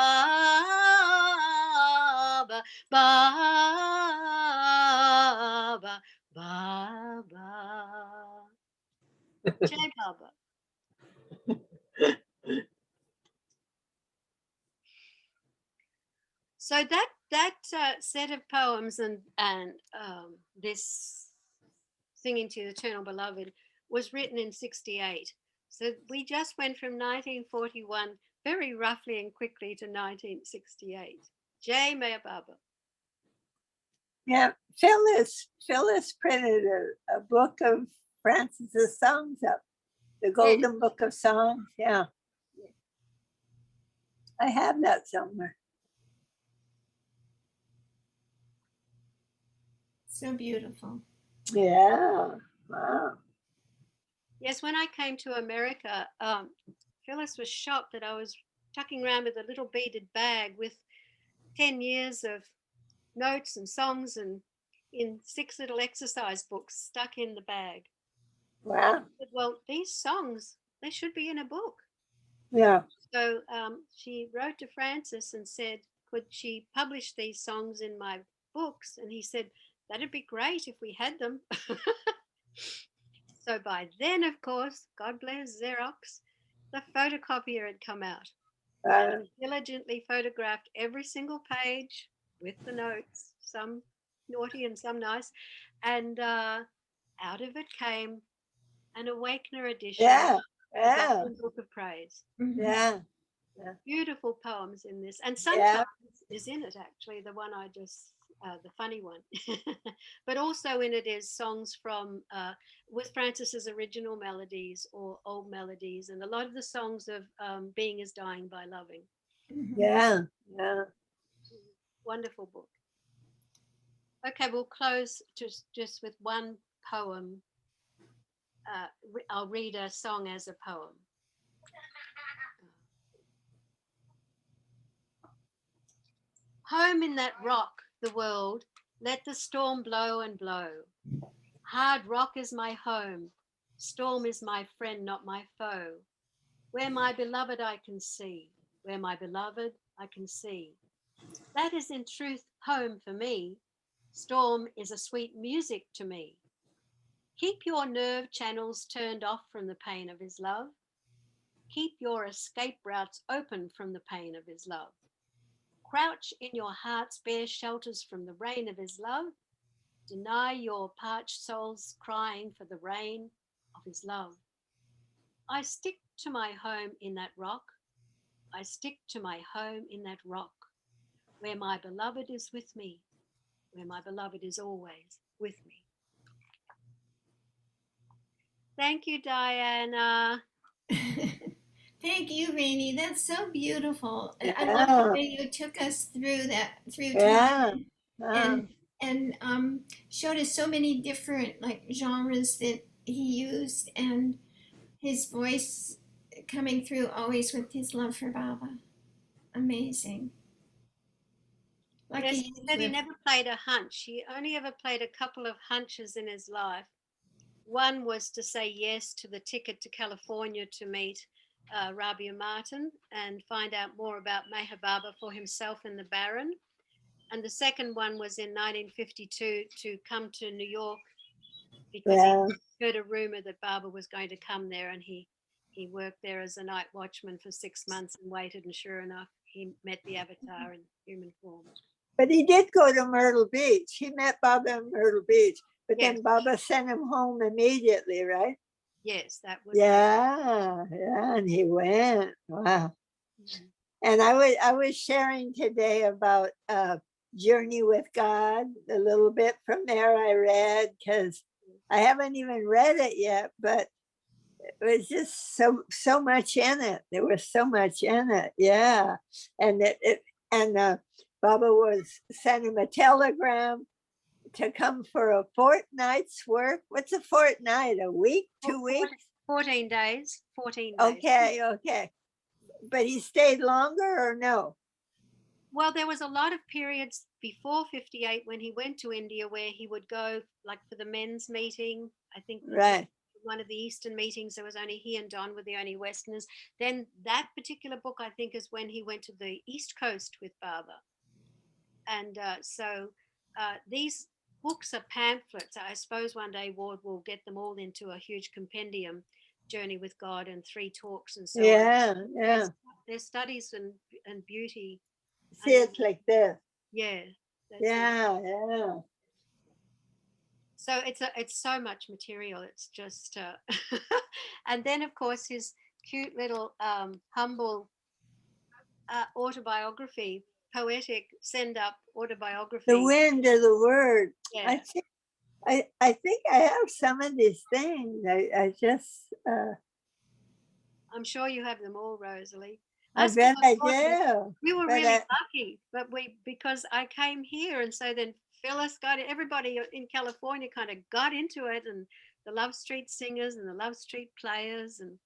ba, ba, ba, ba. Jai Baba. So that set of poems and this Singing to the Eternal Beloved was written in 68. So we just went from 1941 very roughly and quickly to 1968. Jai Maya Baba. Yeah, Phyllis printed a book of Francis's songs up, the Golden Book of Songs. Yeah, I have that somewhere. So beautiful. Yeah, wow. Yes, when I came to America, Phyllis was shocked that I was tucking around with a little beaded bag with 10 years of notes and songs and in 6 little exercise books stuck in the bag. Wow. I said, well, these songs, they should be in a book. Yeah. So she wrote to Francis and said, could she publish these songs in my books? And he said, that'd be great if we had them. So by then, of course, God bless Xerox, the photocopier had come out. And I diligently photographed every single page with the notes, some naughty and some nice. And out of it came an Awakener edition. Yeah. of the Yeah. Golden Book of Praise. Mhm. Yeah. Beautiful poems in this. And sometimes Yeah. is in it, actually, the one I just, the funny one. But also in it is songs from, with Francis's original melodies or old melodies. And a lot of the songs of Being is Dying by Loving. Mhm. Yeah. Yeah. Wonderful book. Okay, we'll close just with one poem. I'll read a song as a poem. Home in that rock, the world, let the storm blow and blow. Hard rock is my home, storm is my friend, not my foe. Where my beloved I can see, where my beloved I can see. That is in truth home for me. Storm is a sweet music to me. Keep your nerve channels turned off from the pain of his love. Keep your escape routes open from the pain of his love. Crouch in your heart's bare shelters from the rain of his love. Deny your parched souls crying for the rain of his love. I stick to my home in that rock. I stick to my home in that rock, where my beloved is with me, where my beloved is always with me. Thank you, Diana. Thank you, Raine. That's so beautiful. I love Yeah. the way you took us through Yeah. time and showed us so many different like genres that he used and his voice coming through always with his love for Baba. Amazing. Like Yes, he he used said he with- never played a hunch. He only ever played a couple of hunches in his life. One was to say yes to the ticket to California to meet Rabia Martin and find out more about Meher Baba for himself and the Baron. And the second one was in 1952 to come to New York because Yeah. he heard a rumor that Baba was going to come there, and he worked there as a night watchman for 6 months and waited, and sure enough, he met the avatar in human form. But he did go to Myrtle Beach. He met Baba in Myrtle Beach, but Yes. then Baba sent him home immediately, right? Yes, that was Yeah. Yeah. And he went. Wow. Mhm. And I was sharing today about Journey with God, a little bit from there I read, because I haven't even read it yet, but it was just so much in it. There was so much in it. Yeah. And Baba was sent him a telegram to come for a fortnight's work. What's a fortnight? A week? 2 weeks? 14 days. 14 days. Okay. But he stayed longer or no? Well, there was a lot of periods before 58 when he went to India where he would go like for the men's meeting. I think Right. one of the Eastern meetings, there was only he and Don were the only Westerners. Then that particular book, I think, is when he went to the East Coast with Baba. And these books are pamphlets. I suppose one day Ward will get them all into a huge compendium, Journey with God and 3 talks and so on. Yeah, yeah. Their studies and beauty. See, it's like this. Yeah. That's it. Yeah, yeah. So it's so much material. It's just and then of course his cute little humble autobiography, poetic send up autobiography. The wind of the word. Yeah. I think I have some of these things. I just I'm sure you have them all, Rosalie. I Us bet I Californians, do. we were but really I- lucky, but because I came here, and so then Phyllis got it. Everybody in California kind of got into it, and the Love Street Singers and the Love Street Players, and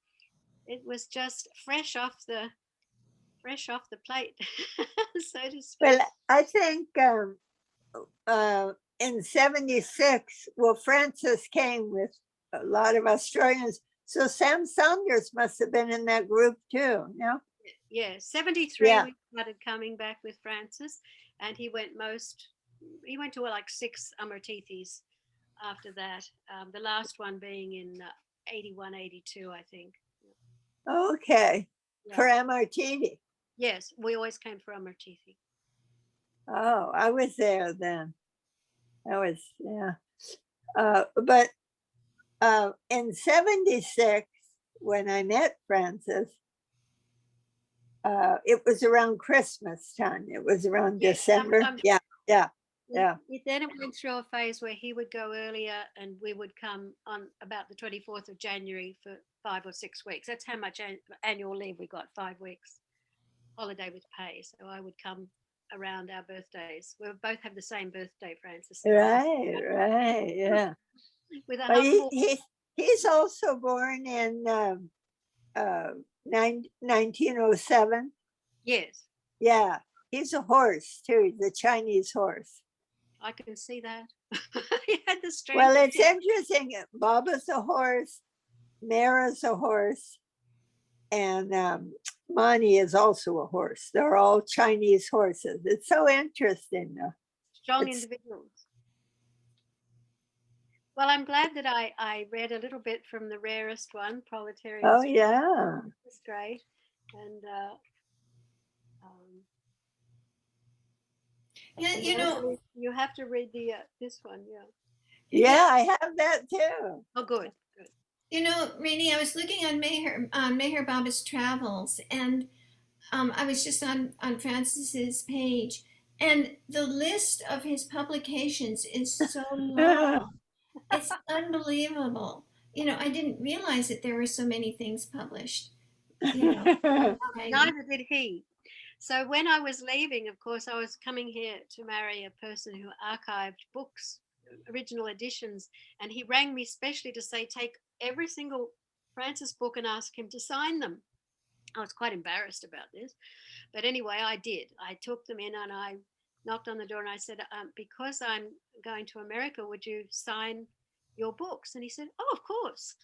it was just fresh off the plate, so to speak. Well, I think in '76, well, Francis came with a lot of Australians. So Sam Saunders must have been in that group too, no? Yeah, 73 Yeah. we started coming back with Francis, and he went to like 6 Amartithis after that. The last one being in 81, 82, I think. Okay. Yeah. For Amartiti. Yes, we always came for Amartithi. Oh, I was there then. I was, yeah. But in '76, when I met Francis, it was around Christmas time. It was around Yes, December. sometimes- Yeah, yeah. Then it went through a phase where he would go earlier and we would come on about the 24th of January for 5 or 6 weeks. That's how much annual leave we got, 5 weeks, holiday with pay. So I would come around our birthdays. We both have the same birthday, Francis. and I. Right, yeah. With a But humble, he's also born in 1907. yes, Yeah, he's a horse too, the Chinese horse. I can see that. He had the strength. Well, it's interesting. Baba's a horse, Mara's a horse, and Mani is also a horse. They're all Chinese horses. It's so interesting. Strong it's- individuals. Well, I'm glad that I read a little bit from the rarest one, Proletarian. Oh, yeah. It's great. And Yeah, you know, you have to read the this one, yeah. Yeah, I have that too. Oh, good, good. you know, Rainey, I was looking on Meher Baba's travels, and I was just on Francis's page, and the list of his publications is so long. It's unbelievable. You know, I didn't realize that there were so many things published. You know, okay. Neither did he. So when I was leaving, of course, I was coming here to marry a person who archived books, original editions, and he rang me specially to say, take every single Francis book and ask him to sign them. I was quite embarrassed about this, but anyway, I did. I took them in and I knocked on the door and I said, because I'm going to America, would you sign your books? And he said, oh, of course.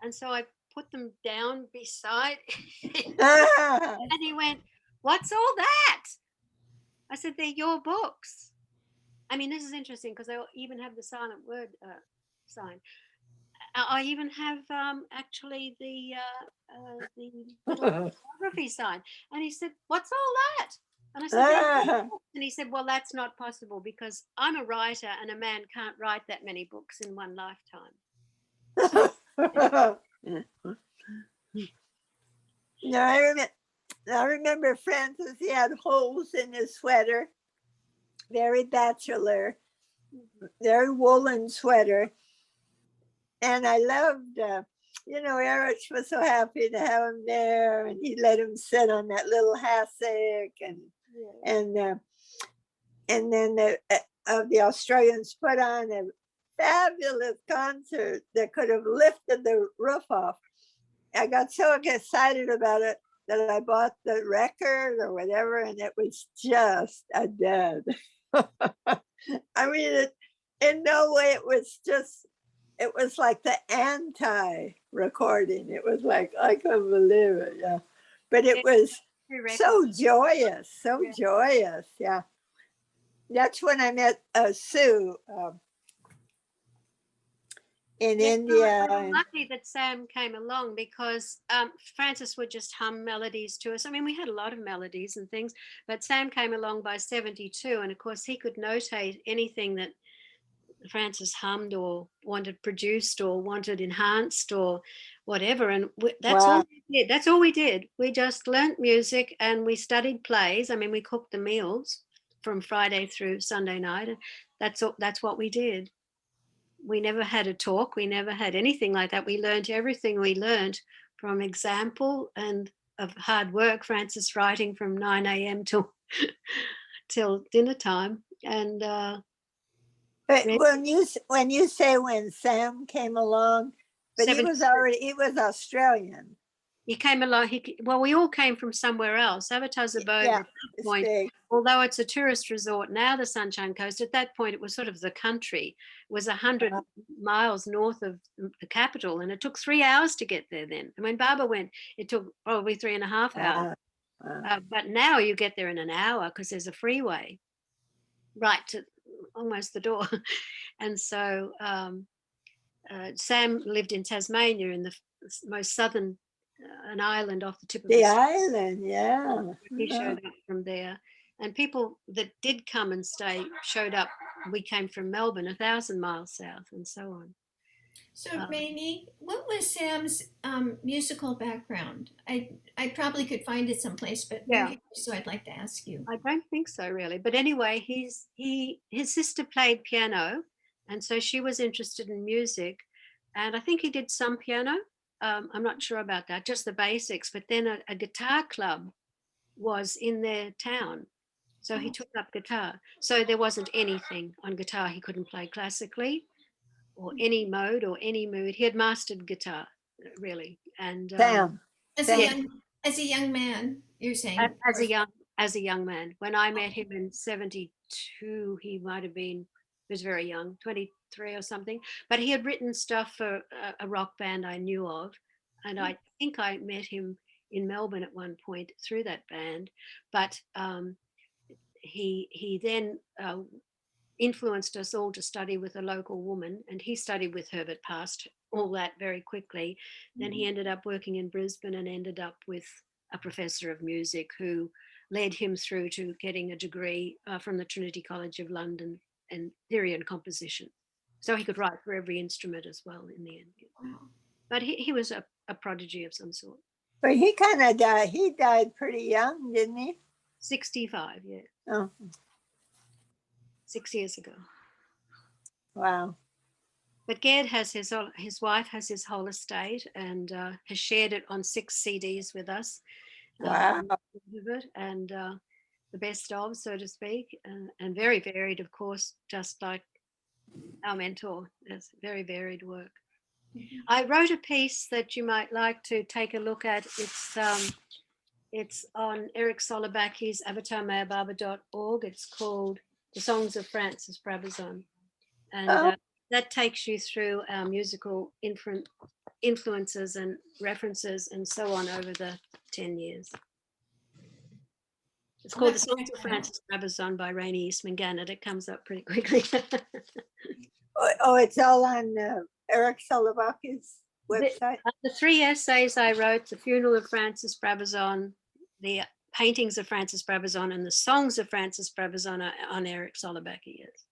And so I put them down beside him. And he went, what's all that? I said, they're your books. I mean, this is interesting because they even have the silent word sign. I even have actually the biography sign. And he said, what's all that? And I said, "They're your books." And he said, well, that's not possible because I'm a writer and a man can't write that many books in one lifetime. No, I remember Francis, he had holes in his sweater, very bachelor, very woolen sweater. And I loved, Erich was so happy to have him there, and he let him sit on that little hassock, and then the Australians put on a fabulous concert that could have lifted the roof off. I got so excited about it. that I bought the record or whatever, and it was just a dead. I mean, in no way, it was like the anti-recording. It was like, I couldn't believe it, yeah. But it was so joyous, yeah. That's when I met Sue in India. I'm lucky that Sam came along because Francis would just hum melodies to us. I mean, we had a lot of melodies and things, but Sam came along by 72, and of course he could notate anything that Francis hummed or wanted produced or wanted enhanced or whatever, and that's all we did. That's all we did. We just learnt music and we studied plays. I mean, we cooked the meals from Friday through Sunday night, and that's what we did. We never had a talk. We never had anything like that. We learned everything we learned from example and of hard work. Francis writing from 9 a.m. till dinner time, and but when you say when Sam came along, but he was Australian. He came along. We all came from somewhere else. Avatar's Abode, Yeah, at that point, although it's a tourist resort now, the Sunshine Coast, at that point it was sort of the country. It was 100 miles north of the capital, and it took 3 hours to get there then. And when Baba went, it took probably 3.5 hours. But now you get there in an hour because there's a freeway right to almost the door. And so Sam lived in Tasmania, in the most southern, an island off the tip of the island, yeah. He showed up from there, and people that did come and stay showed up. We came from Melbourne, 1,000 miles south, and so on. So, Raine, what was Sam's musical background? I probably could find it someplace, but so I'd like to ask you. I don't think so, really. But anyway, his sister played piano, and so she was interested in music, and I think he did some piano. I'm not sure about that, just the basics. But then a guitar club was in their town, so he took up guitar. So there wasn't anything on guitar he couldn't play classically, or any mode or any mood. He had mastered guitar, really. And as a young man, you're saying? As a young man. When I met him in 72, he was very young, 23 or something. But he had written stuff for a rock band I knew of, and I think I met him in Melbourne at one point through that band. But he then influenced us all to study with a local woman, and he studied with her but passed all that very quickly. Then he ended up working in Brisbane and ended up with a professor of music who led him through to getting a degree from the Trinity College of London in theory and composition. So he could write for every instrument as well in the end. Wow. But he was a prodigy of some sort. But he kind of died. He died pretty young, didn't he? 65, yeah. Oh. 6 years ago. Wow. But Ged has his wife has his whole estate and has shared it on 6 CDs with us. Wow. And the best of, so to speak, and very varied, of course, just like our mentor. It's very varied work. I wrote a piece that you might like to take a look at. It's on Eric Solobacki's avatarmayababa.org. It's called The Songs of Francis Brabazon. And that takes you through our musical influences and references and so on over the 10 years. It's called The Songs of Francis Brabazon by Raine Eastmann-Gannett. It comes up pretty quickly. It's all on Eric Solobacki's website? The 3 essays I wrote, The Funeral of Francis Brabazon, the paintings of Francis Brabazon, and the songs of Francis Brabazon are on Eric Solobacki, yes.